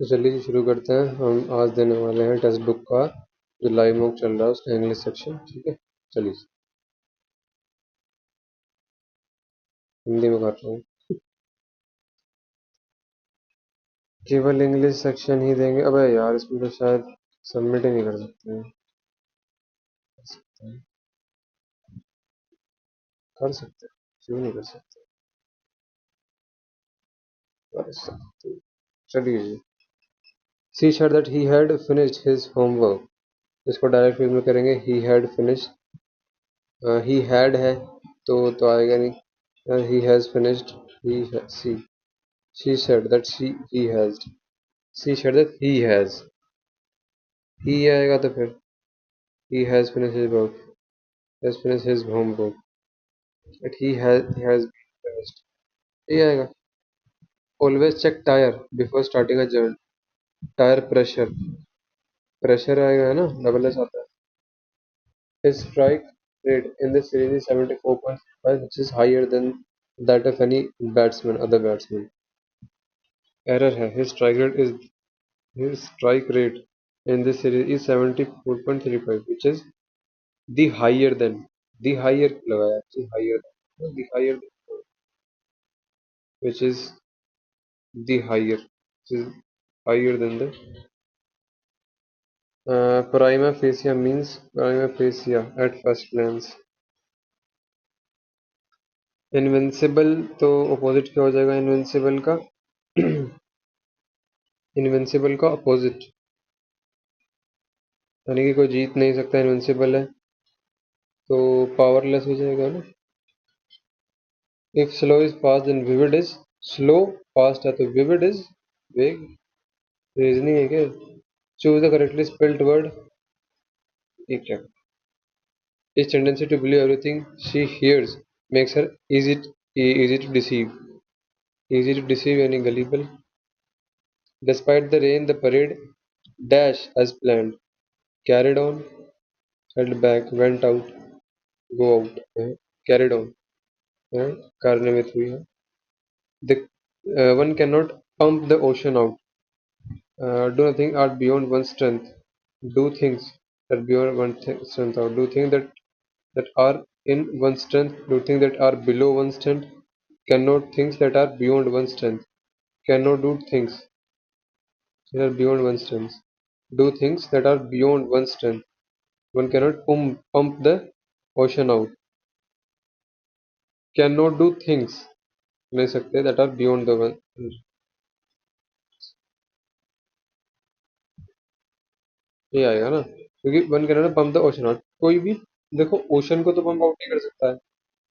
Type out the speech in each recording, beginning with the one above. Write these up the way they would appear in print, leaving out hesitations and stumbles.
तो चलिए शुरू करते हैं। हम आज देने वाले हैं टेक्स्ट बुक का जो लाइव मॉक चल रहा है उसका इंग्लिश सेक्शन। ठीक है, चलिए हिंदी में कर रहा हूँ। केवल इंग्लिश सेक्शन ही देंगे। अबे यार इसमें तो शायद सबमिट ही नहीं कर सकते हैं। कर सकते हैं, क्यों नहीं कर सकते, कर सकते हैं। चलिए जी। सी said that he had finished his homework। इसको डायरेक्ट यूज में करेंगे he had finished। he had है तो आएगा नहीं। he has finished। he C she said that he has। she said that he has। he आएगा तो फिर he has finished his work। has finished his homework। But he has been finished। ये आएगा। Always check tire before starting a journey। Tire pressure। Pressure आएगा है ना, double S आता है। His strike rate in this series is 74.5, which is higher than that of any other batsman। Error है। His strike rate in this series is 74.35, which is the higher than। The higher लगाया, which is higher than, the higher than, which is the higher, which is higher than the prima facie means prima facie at first glance। Invincible तो opposite क्या हो जाएगा invincible का? Invincible का opposite यानी कि कोई जीत नहीं सकता, इनविंसिबल है तो पावरलेस हो जाएगा ना। If slow is fast then vivid is slow. Fast है तो विविड इज वेग। रीजनिंग है क्या? Choose the correctly spelled word. ठीक है। His tendency to believe everything she hears makes her easy to deceive। Easy to deceive यानी gullible। Despite the rain, the parade dash as planned, carried on, held back, went out, go out, carried on, कार्यान्वित हुई है। The one cannot pump the ocean out। Do nothing are beyond one's strength। Do things that beyond one's strength, or do things that are in one's strength. Do things that are below one's strength। Cannot things that are beyond one's strength। Cannot do things that are beyond one's strength। Do things that are beyond one's strength। One cannot pump the ocean out। Cannot do things ले सकते that are beyond the one। ये आएगा ना, क्योंकि one cannot pump the ocean out. कोई भी देखो ocean को तो पंप आउट नहीं कर सकता है,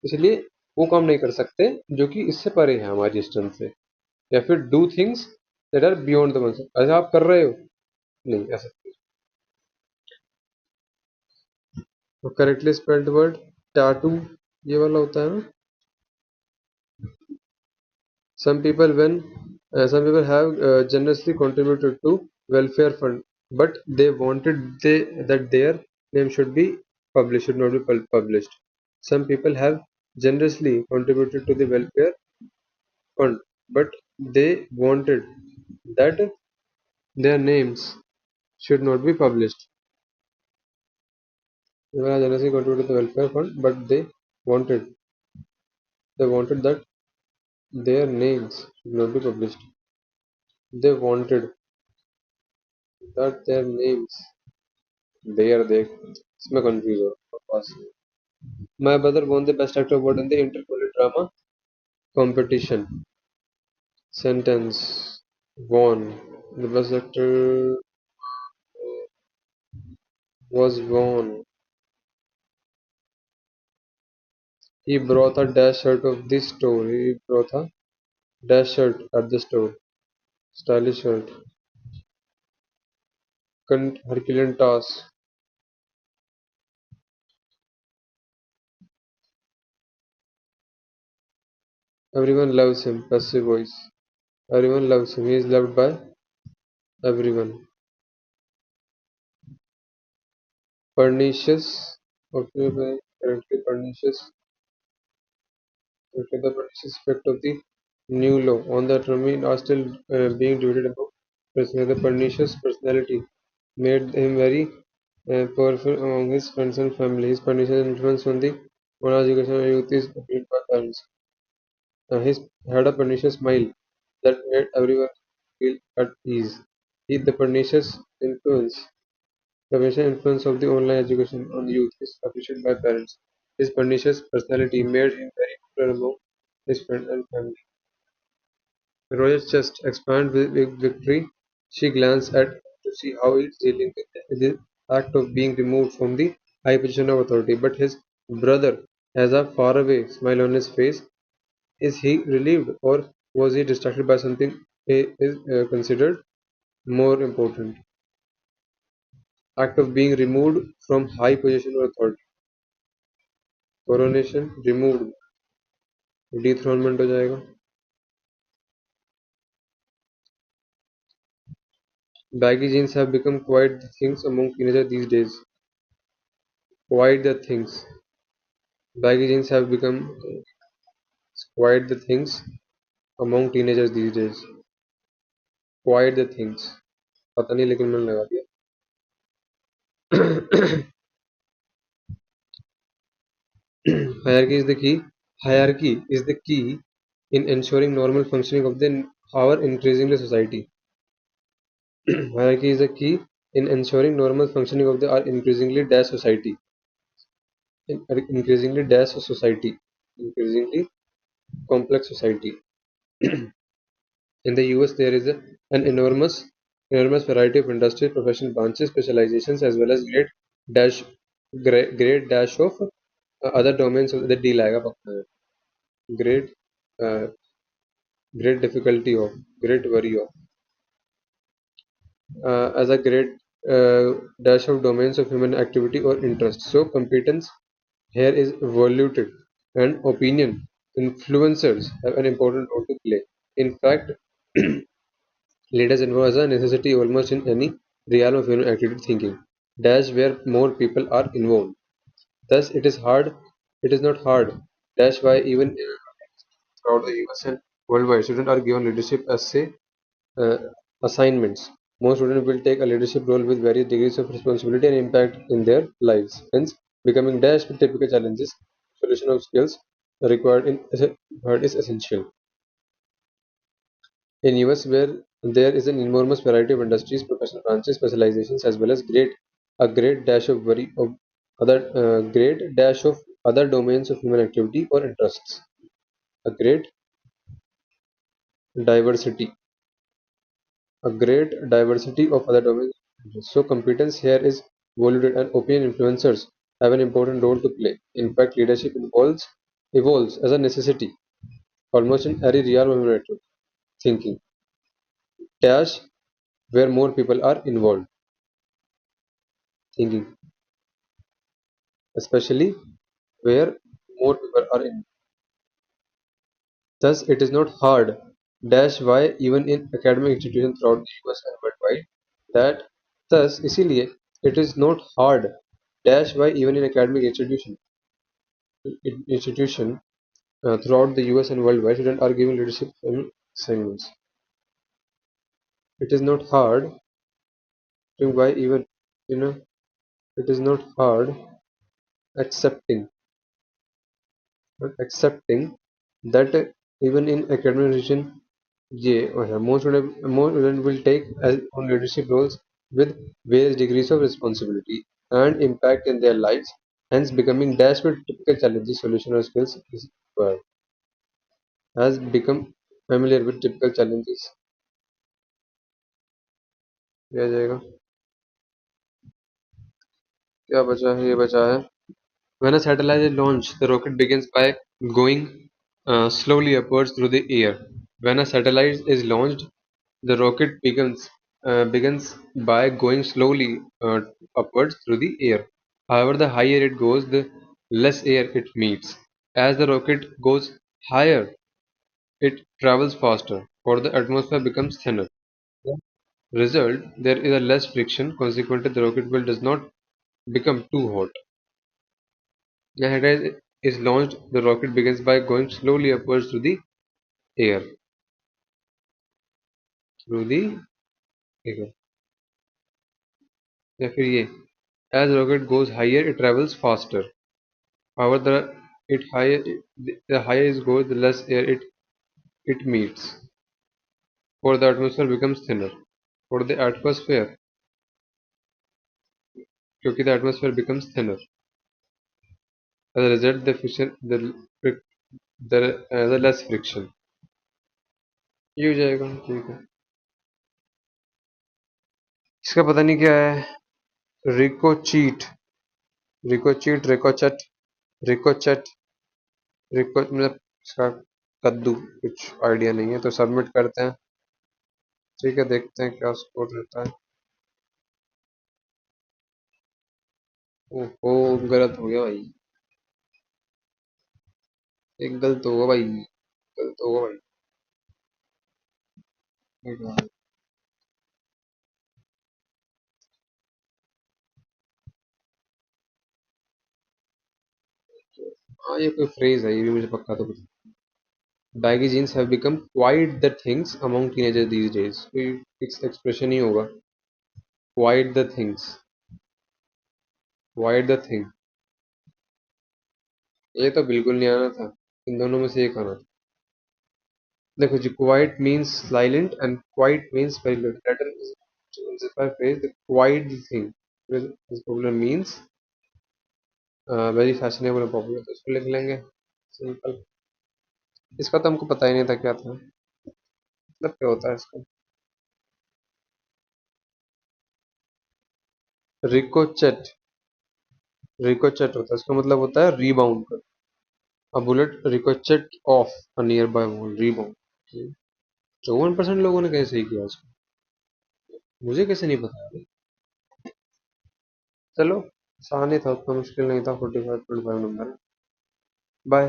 इसलिए वो काम नहीं कर सकते जो कि इससे परे है हमारी स्ट्रेंथ से। या फिर do things that are beyond the one. ऐसा आप कर रहे हो नहीं ऐसा। तो करेक्टली स्पेल्ड वर्ड टाटू ये वाला होता है ना। Some people some people have generously contributed to welfare fund, but they wanted that their name should not be published. Some people have generously contributed to the welfare fund, but they wanted that their names should not be published. People have generously contributed to the welfare fund, but they wanted that their names should not be published. They wanted that their names there देख इसमें confuse हो बस। My brother won the best actor award in the intercollegiate drama competition। Sentence won the best actor was won। He brought a dash shirt of the store। He brought a dash shirt at the store। Stylish shirt। Herculean task। Everyone loves him। Passive voice। Everyone loves him। He is loved by everyone। Pernicious। Okay, correctly pernicious। Okay, the pernicious effect of the new law on the economy are still being debated about The pernicious personality made him very powerful among his friends and family. His pernicious influence on the moral education of youth is appealed by parents. He had a pernicious smile that made everyone feel at ease. The pernicious influence of the online education on youth is appreciated by parents. His pernicious personality made him very popular among his friends and family. Roger's chest expanded with victory. She glanced at him to see how he is dealing with the act of being removed from the high position of authority. But his brother has a faraway smile on his face. Is he relieved, or was he distracted by something he is considered more important? Act of being removed from high position of authority. Coronation removed, dethronement हो जाएगा. Baggy jeans have become quite the things among teenagers these days. Quite the things. Baggy jeans have become quite the things among teenagers these days. Quite the things. पता नहीं लेकिन मैंने लगा दिया. Hierarchy is the key. Hierarchy is the key in ensuring normal functioning of our increasingly society. Hierarchy is the key in ensuring normal functioning of our increasingly dash society. Increasingly dash society. Increasingly complex society. In the US, there is an enormous variety of industries, professional branches, specializations, as well as dash, great dash of other domains of the deal आएगा पक्का है. Great, uh, great difficulty of, great worry of, as a great dash of domains of human activity or interest. So competence here is evaluated, and opinion influencers have an important role to play. In fact, leaders involve as a necessity almost in any realm of human activity thinking. Dash where more people are involved. Thus, it is not hard. Dash why even throughout the US and worldwide, students are given leadership essay uh, assignments. Most students will take a leadership role with various degrees of responsibility and impact in their lives. Hence, becoming dash with typical challenges, solution of skills required is essential. In US, where there is an enormous variety of industries, professional branches, specializations, as well as a great dash of great dash of other domains of human activity or interests. A great diversity, a great diversity of other domains. So competence here is valued, and opinion influencers have an important role to play. In fact, leadership evolves as a necessity, almost in every realm of human activity. Thinking dash where more people are involved. Thinking especially where more people are in. Thus, it is not hard dash why even in academic institutions throughout the US and worldwide that thus इसीलिए it is not hard dash why even in academic institution throughout the US and worldwide students are given leadership assignments. It is not hard to why even you know it is not hard accepting accepting that even in academic institution more students will take on leadership roles with various degrees of responsibility and impact in their lives, hence becoming dash with typical challenges, solution or skills is required. Has become familiar with typical challenges. क्या आ जाएगा क्या बचा है ये बचा है When a satellite is launched, the rocket begins by going slowly upwards through the air. When a satellite is launched, the rocket begins by going slowly upwards through the air. However, the higher it goes, the less air it meets. As the rocket goes higher, it travels faster, for the atmosphere becomes thinner. The result, there is a less friction. Consequently, the rocket fuel does not become too hot. The satellite is launched, the rocket begins by going slowly upwards through the air. Through the ठीक है। या फिर ये, as rocket goes higher it travels faster, however it higher the higher it goes the less air it meets, for the atmosphere becomes thinner, for the atmosphere, क्योंकि the atmosphere becomes thinner, as a result the less friction। ये हो जाएगा। ठीक है, इसका पता नहीं क्या है। रिकोचीट, रिकोचीट, रिकोचट, रिकोचट, रिको मतलब इसका कद्दू, कुछ आइडिया नहीं है, तो सबमिट करते हैं। ठीक है, देखते हैं क्या स्कोर रहता है। ओहो, गलत हो गया भाई, एक गलत होगा भाई, गलत होगा भाई। एक बार। हाँ, ये कोई फ्रेज है, ये भी मुझे पक्का तो कुछ। Baggy jeans have become quite the things among teenagers these days, कोई फिक्स एक्सप्रेशन ही होगा। Quite the things, quite the thing, ये तो बिल्कुल नहीं आना था, इन दोनों में से एक आना था। देखो जी, quite means silent and quite means very little, later is phrase the quite the thing is popular means very fashionable और पॉपुलर, तो इसको लिख लेंगे सिंपल। इसका तो हमको पता ही नहीं था क्या था, मतलब क्या होता है इसका। रिकोचेट, रिकोचेट होता है, इसका मतलब होता है रीबाउंड कर। A bullet ricochet off a nearby wall, rebound. 54% लोगों ने कैसे सही किया इसको, मुझे कैसे नहीं पता है। चलो, आसान ही था, उतना मुश्किल नहीं था। 45.5 नंबर। बाय।